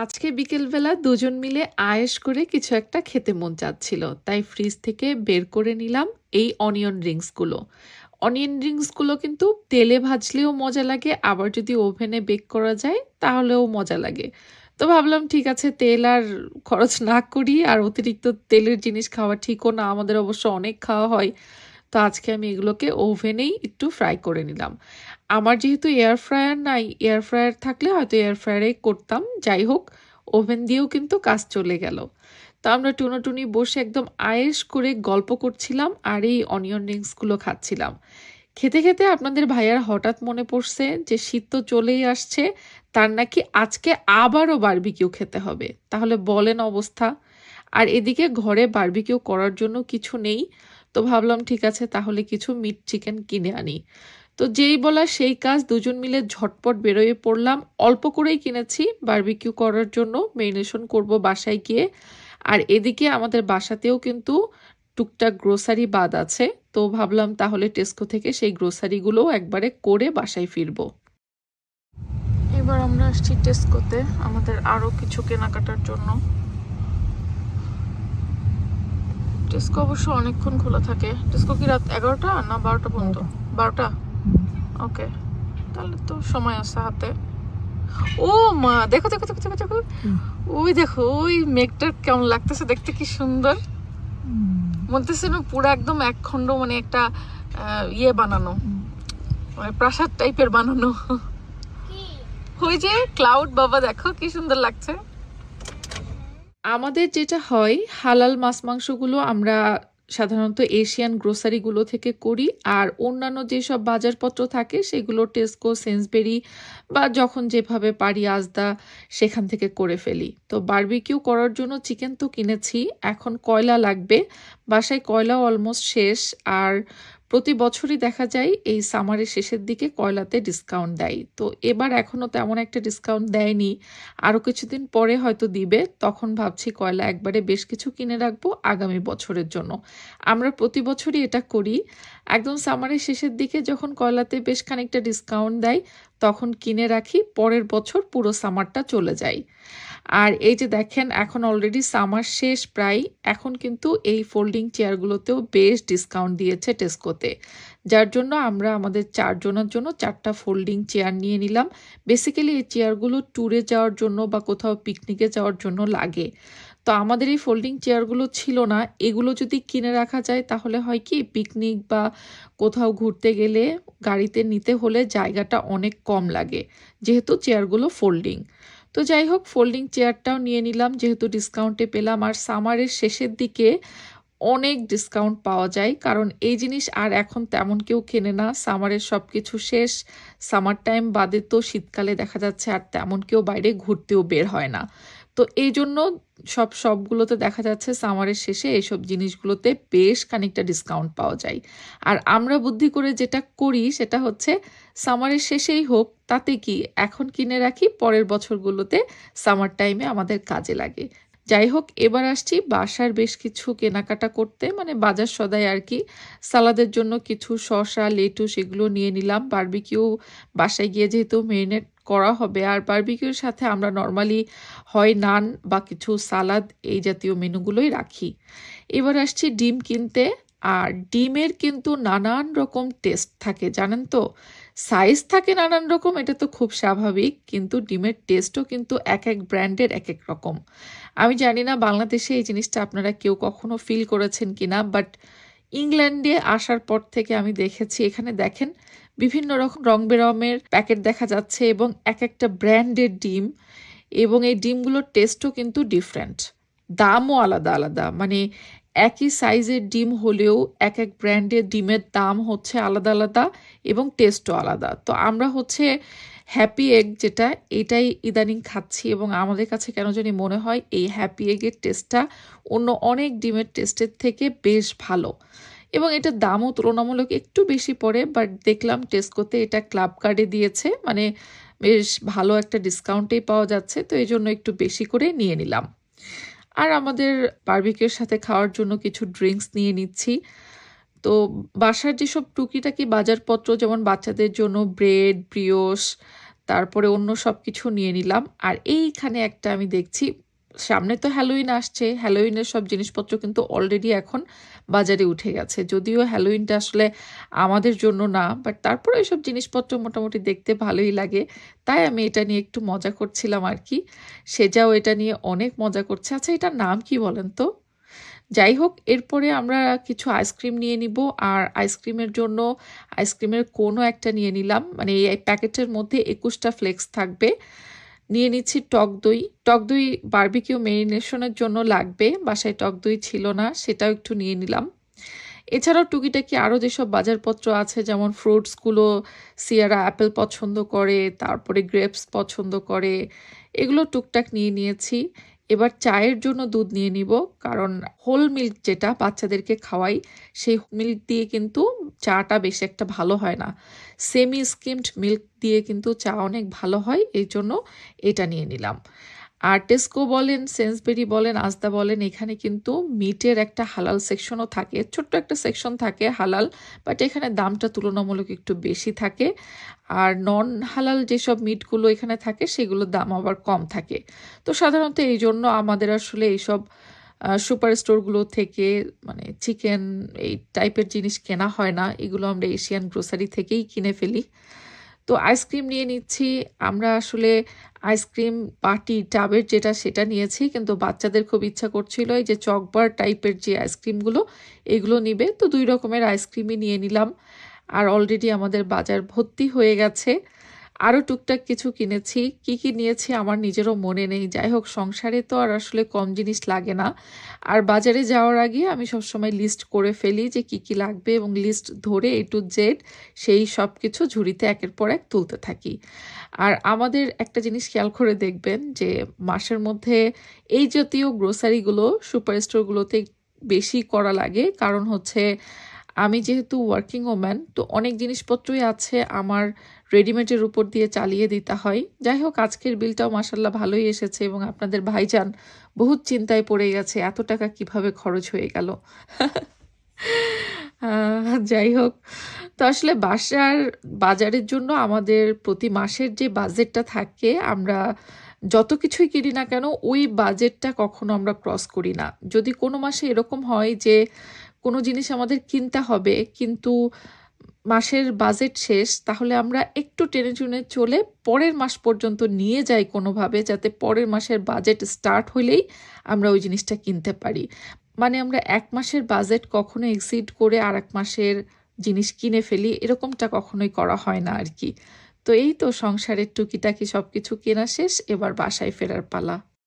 আজকে বিকেলবেলা দুজন মিলে আয়েশ করে কিছু একটা খেতে মন চাচ্ছিল, তাই ফ্রিজ থেকে বের করে নিলাম এই অনিয়ন রিংসগুলো। অনিয়ন রিংসগুলো কিন্তু তেলে ভাজলেও মজা লাগে, আবার যদি ওভেনে বেক করা যায় তাহলেও মজা লাগে। তো ভাবলাম ঠিক আছে, তেল আর খরচ না করি, আর অতিরিক্ত তেলের জিনিস খাওয়া ঠিকও না, আমাদের অবশ্য অনেক খাওয়া হয়। তো আজকে আমি এগুলোকে ওভেনেই একটু ফ্রাই করে নিলাম। আমার যেহেতু এয়ার ফ্রায়ার নাই, এয়ার ফ্রায়ার থাকলে হয়তো এয়ার ফ্রায়ারেই করতাম। যাই হোক, ওভেন দিয়েও কিন্তু কাজ চলে গেল। তো আমরা টুনোটুনি বসে একদম আয়েশ করে গল্প করছিলাম আর এই অনিয়ন রিংসগুলো খাচ্ছিলাম। খেতে খেতে আপনাদের ভাইয়ার হঠাৎ মনে পড়ছে যে শীত তো চলেই আসছে, তার নাকি আজকে আবারও বারবিকিউ খেতে হবে। তাহলে বলেন অবস্থা। আর এদিকে ঘরে বারবিকিউ করার জন্য কিছু নেই, তো ভাবলাম ঠিক আছে তাহলে কিছু মিট চিকেন কিনে আনি। তো যেই বলা সেই কাজ, দুজন মিলে ঝটপট বেরোয় পড়লাম। অল্প করেই কিনেছি বারবিকিউ করার জন্য, মেরিনেশন করব বাসায় গিয়ে। আর এদিকে আমাদের বাসাতেও কিন্তু টুকটাক গ্রোসারি বাদ আছে, তো ভাবলাম তাহলে টেস্কো থেকে সেই গ্রোসারিগুলো একবারে করে বাসায় ফিরবো। এবার আমরা আসছি টেস্কোতে আমাদের আরো কিছু কেনাকাটার জন্য। টেস্কো অবশ্য অনেকক্ষণ খোলা থাকে। টেস্কো কি রাত 11টা না 12টা পর্যন্ত? 12টা। ওকে, তাহলে তো সময় আছে হাতে। ও মা, দেখো দেখো দেখো দেখো দেখো, ওই দেখো ওই মেঘটা কেমন লাগতেছে দেখতে, কি সুন্দর মনতেছে না, পুরো একদম একখণ্ড, মানে একটা ইয়ে বানানো, মানে প্রাসাদ টাইপের বানানো। ওই যে ক্লাউড, বাবা দেখো কি সুন্দর লাগছে। আমাদের যেটা হয়, হালাল মাছ মাংসগুলো আমরা সাধারণত এশিয়ান গ্রোসারিগুলো থেকে করি, আর অন্যান্য যেসব বাজারপত্র থাকে সেগুলো টেস্কো, সেন্সবেরি বা যখন যেভাবে পারি আজদা সেখান থেকে করে ফেলি। তো বারবিকিউ করার জন্য চিকেন তো কিনেছি, এখন কয়লা লাগবে। বাসায় কয়লাও অলমোস্ট শেষ। আর প্রতি বছরই দেখা যায় এই সামারের শেষের দিকে কয়লাতে ডিসকাউন্ট দেয়, তো এবার এখনও তেমন একটা ডিসকাউন্ট দেয়নি। আরও কিছুদিন পরে হয়তো দিবে, তখন ভাবছি কয়লা একবারে বেশ কিছু কিনে রাখবো আগামী বছরের জন্য। আমরা প্রতি বছরই এটা করি, একদম সামারের শেষের দিকে যখন কয়লাতে বেশ খানিকটা ডিসকাউন্ট দেয় তখন কিনে রাখি, পরের বছর পুরো সামারটা চলে যায়। আর এই যে দেখেন, এখন অলরেডি সামার শেষ প্রায়, এখন কিন্তু এই ফোল্ডিং চেয়ারগুলোতেও বেশ ডিসকাউন্ট দিয়েছে টেস্কোতে, যার জন্য আমরা আমাদের 4 জনের জন্য 4টা ফোল্ডিং চেয়ার নিয়ে নিলাম। বেসিক্যালি এই চেয়ারগুলো ট্যুরে যাওয়ার জন্য বা কোথাও পিকনিকে যাওয়ার জন্য লাগে। তো আমাদের এই ফোল্ডিং চেয়ারগুলো ছিল না, এগুলো যদি কিনে রাখা যায় তাহলে হয় কি, পিকনিক বা কোথাও ঘুরতে গেলে গাড়িতে নিতে হলে জায়গাটা অনেক কম লাগে, যেহেতু চেয়ারগুলো ফোল্ডিং। তো যাই হোক, ফোল্ডিং চেয়ারটাও নিয়ে নিলাম যেহেতু ডিসকাউন্টে পেলাম। আর সামারের শেষের দিকে অনেক ডিসকাউন্ট পাওয়া যায়, কারণ এই জিনিস আর এখন তেমন কেউ কেনে না, সামারের সব কিছু শেষ। সামার টাইম বাদে তো শীতকালে দেখা যাচ্ছে আর তেমন কেউ বাইরে ঘুরতেও বের হয় না। তো এই জন্য সবগুলোতে দেখা যাচ্ছে সামারের শেষে এইসব জিনিসগুলোতে বেশ খানিকটা ডিসকাউন্ট পাওয়া যায়। আর আমরা বুদ্ধি করে যেটা করি সেটা হচ্ছে, সামারের শেষেই হোক তাতে কি, এখন কিনে রাখি, পরের বছরগুলোতে সামার টাইমে আমাদের কাজে লাগে। যাই হোক, এবার আসছি বাসার বেশ কিছু কেনাকাটা করতে, মানে বাজার সদাই আর কি। সালাদের জন্য কিছু শসা, লেটুস এগুলো নিয়ে নিলাম। বারবিকিউ বাসায় গিয়ে যেহেতু মেরিনেট করা হবে, আর বারবিকিউর সাথে আমরা নর্মালি হয় নান বা কিছু সালাদ এই জাতীয় মেনুগুলোই রাখি। এবার আসছি ডিম কিনতে। আর ডিমের কিন্তু নানান রকম টেস্ট থাকে জানেন তো, সাইজ থাকে নানান রকম, এটা তো খুব স্বাভাবিক, কিন্তু ডিমের টেস্টও কিন্তু এক এক ব্র্যান্ডের এক এক রকম। আমি জানি না বাংলাদেশে এই জিনিসটা আপনারা কেউ কখনো ফিল করেছেন কিনা, বাট ইংল্যান্ডে আসার পর থেকে আমি দেখেছি, এখানে দেখেন বিভিন্ন রকম রং বেরঙের প্যাকেট দেখা যাচ্ছে এবং এক একটা ব্র্যান্ডের ডিম, এবং এই ডিমগুলোর টেস্টও কিন্তু ডিফারেন্ট, দামও আলাদা আলাদা। মানে একই সাইজের ডিম হলেও এক এক ব্র্যান্ডের ডিমের দাম হচ্ছে আলাদা আলাদা এবং টেস্টও আলাদা। তো আমরা হচ্ছে হ্যাপি এগ যেটা, এটাই ইদানিং খাচ্ছি, এবং আমাদের কাছে কেন জানি মনে হয় এই হ্যাপি এগের টেস্টটা অন্য অনেক ডিমের টেস্টের থেকে বেশ ভালো, এবং এটার দামও তুলনামূলক একটু বেশি পড়ে। বাট দেখলাম টেস্কোতে এটা ক্লাব কার্ডে দিয়েছে, মানে বেশ ভালো একটা ডিসকাউন্টেই পাওয়া যাচ্ছে, তো এই জন্য একটু বেশি করে নিয়ে নিলাম। আর আমাদের বারবিকিউর সাথে খাওয়ার জন্য কিছু ড্রিঙ্কস নিয়ে নিচ্ছি। তো বাসার যেসব টুকিটাকি বাজারপত্র, যেমন বাচ্চাদের জন্য ব্রেড, ব্রিওশ, তারপরে অন্য সবকিছু নিয়ে নিলাম। আর এইখানে একটা আমি দেখছি সামনে তো হ্যালোইন আসছে। হ্যালোইনের সব জিনিসপত্র কিন্তু অলরেডি এখন বাজারে উঠে গেছে। যদিও হ্যালোইনটা আসলে আমাদের জন্য না, বাট তারপরে এসব জিনিসপত্র মোটামুটি দেখতে ভালোই লাগে। তাই আমি এটা নিয়ে একটু মজা করছিলাম আরকি। সেজাও এটা নিয়ে অনেক মজা করছে। আচ্ছা এটার নাম কি বলেন তো? যাই হোক এরপরে আমরা কিছু আইসক্রিম নিয়ে নিব। আর আইসক্রিমের জন্য আইসক্রিমের কোনও একটা নিয়ে নিলাম। মানে এই প্যাকেটের মধ্যে ২১ টা ফ্লেক্স থাকবে। নিয়ে নিচ্ছি টক দই। টক দই বারবিকিউ মেরিনেশনের জন্য লাগবে। বাসায় টক দই ছিল না, সেটাও একটু নিয়ে নিলাম। এছাড়াও টুকিটাকি আরও যেসব বাজারপত্র আছে যেমন ফ্রুটসগুলো সিয়ারা অ্যাপেল পছন্দ করে, তারপরে গ্রেপস পছন্দ করে, এগুলো টুকটাক নিয়ে নিয়েছি। এবার চায়ের জন্য দুধ নিয়ে নিব, কারণ হোল মিল্ক যেটা বাচ্চাদেরকে খাওয়াই সেই মিল্ক দিয়ে কিন্তু চাটা বেশি একটা ভালো হয় না। সেমি স্কিমড মিল্ক দিয়ে কিন্তু চা অনেক ভালো হয়, এই জন্য এটা নিয়ে নিলাম। আর টেস্কো বলেন, সেন্সবেরি বলেন, আজদা বলেন, এখানে কিন্তু মিটের একটা হালাল সেকশনও থাকে। ছোট্ট একটা সেকশন থাকে হালাল, বাট এখানে দামটা তুলনামূলক একটু বেশি থাকে। আর নন হালাল যেসব মিটগুলো এখানে থাকে সেগুলোর দাম আবার কম থাকে। তো সাধারণত এই জন্য আমাদের আসলে এইসব সুপার স্টোরগুলো থেকে মানে চিকেন এই টাইপের জিনিস কেনা হয় না। এগুলো আমরা এশিয়ান গ্রোসারি থেকেই কিনে ফেলি। তো আইসক্রিম নিয়ে নিচ্ছি। আমরা আসলে আইসক্রিম বাটি টাবের যেটা সেটা নিয়েছি, কিন্তু বাচ্চাদের খুব ইচ্ছা করছিল এই যে চকবার টাইপের যে আইসক্রিমগুলো এগুলো নিবে। তো ২ রকমের আইসক্রিমই নিয়ে নিলাম। আর অলরেডি আমাদের বাজার ভর্তি হয়ে গেছে। আরও টুকটাক কিছু কিনেছি। কি কি নিয়েছি আমার নিজেরও মনে নেই। যাই হোক সংসারে তো আর আসলে কম জিনিস লাগে না। আর বাজারে যাওয়ার আগে আমি সবসময় লিস্ট করে ফেলি যে কি কি লাগবে এবং লিস্ট ধরে A to Z সেই সব কিছু ঝুড়িতে একের পর এক তুলতে থাকি। আর আমাদের একটা জিনিস খেয়াল করে দেখবেন যে মাসের মধ্যে এই জাতীয় গ্রোসারিগুলো সুপার স্টোরগুলোতে বেশি করা লাগে। কারণ হচ্ছে আমি যেহেতু ওয়ার্কিং ওম্যান, তো অনেক জিনিসপত্রই আছে আমার রেডিমেডের উপর দিয়ে চালিয়ে দিতে হয়। যাই হোক আজকের বিলটাও মাশাল্লাহ ভালোই এসেছে এবং আপনাদের ভাইজান বহুত চিন্তায় পড়ে গেছে এত টাকা কিভাবে খরচ হয়ে গেল। যাই হোক, তো আসলে বাসার বাজারের জন্য আমাদের প্রতি মাসের যে বাজেটটা থাকে আমরা যত কিছুই কিনি না কেন ওই বাজেটটা কখনো আমরা ক্রস করি না। যদি কোনো মাসে এরকম হয় যে কোনো জিনিস আমাদের কিনতে হবে কিন্তু মাসের বাজেট শেষ, তাহলে আমরা একটু টেনে টুনে চলে পরের মাস পর্যন্ত নিয়ে যাই কোনোভাবে, যাতে পরের মাসের বাজেট স্টার্ট হলেই আমরা ওই জিনিসটা কিনতে পারি। মানে আমরা ১ মাসের বাজেট কখনো এক্সিড করে আরেক মাসের জিনিস কিনে ফেলি, এরকমটা কখনোই করা হয় না আরকি। তো এই তো সংসারের টুকিটাকি সবকিছু কেনা শেষ, এবার বাসায় ফেরার পালা।